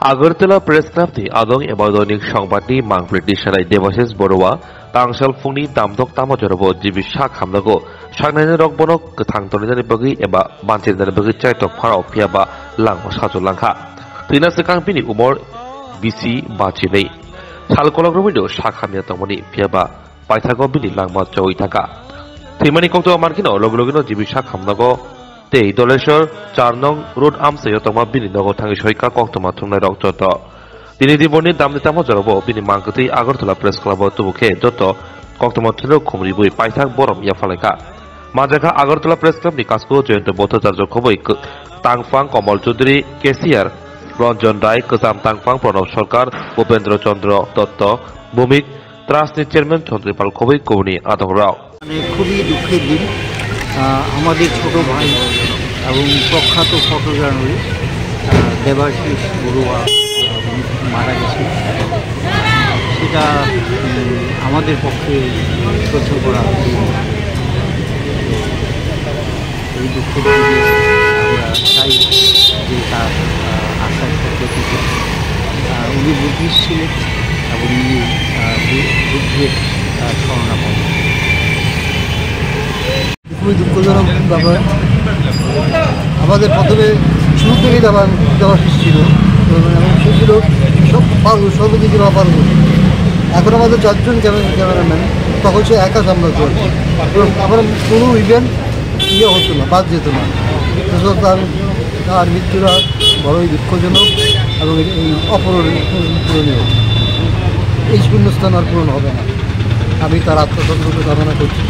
Agartala press क्लाबनि आदं एबा दैनिक संबादनि मांफ्लेटनि साराय देबाशिस बरुवा तांसाल फुंनि दामदक तामजरबो जिबि सा खामनांगौ सांनायनि रकबनक गोथां तनिजानि बगै एबा मानसिनि बगै चाइटक फाराव फियाबा लांव साजु लांखा थैना सिखांपिनि उमर बिसि बाजिनै सालकलग्रमिदो साखानिया तमनि फियाबा पाइथागो बिनि लांमा चौई थाका थैमानि कक्ट मार्किनो लगलगिनो जिबि सा खामनांगौ Tei Doleshor 4 nong road amsayo tongma bini nogo tangi soika koktoma thumnai rok joto dini diboni damni tamo jorobo bini mangkati Agartala Press Club tubuke joto koktoma thunro khumri bui paithak borom ya phalaika majaka Agartala Press Club ni kasko joyento bothajarjo khoboi Tangfang Kamal Chaudhary Kesiyar Ranjan Rai Kozam Tangfang Pranav Sarkar Bhupendra Chandra Dotto Bhumik Trustni Chairman Chandripal khoboi kobni adorao খুবই দুঃখের দিন আমাদের ছোট ভাই এবং প্রখ্যাত photographer Debashis Barua মারা গেছে সেটা আমাদের পক্ষে সহ্য করা এই দুঃখের দিনে আমরা চাই যে তার আশার পদ্ধতিতে উনি বুদ্ধিস্ট ছিলেন এবং উনি বুদ্ধের শরণাপন্ন খুবই দুঃখজনক ব্যাপার আমাদের প্রথমে শুরু থেকেই দেবাশিস ছিল এবং সে ছিল সব পারবো সর্বদিকে পারবো এখন আমাদের 4 জন ক্যামেরাম্যান তখন সে একা সামলাতে হচ্ছে এবং আমার কোনো ইভেন্ট হতো না বাদ যেত না তার মৃত্যুরা বড়ই দুঃখজনক এবং অপূরণীয় এই শূন্যস্থান আর পূরণ হবে না আমি তার আত্মসংযম কামনা করছি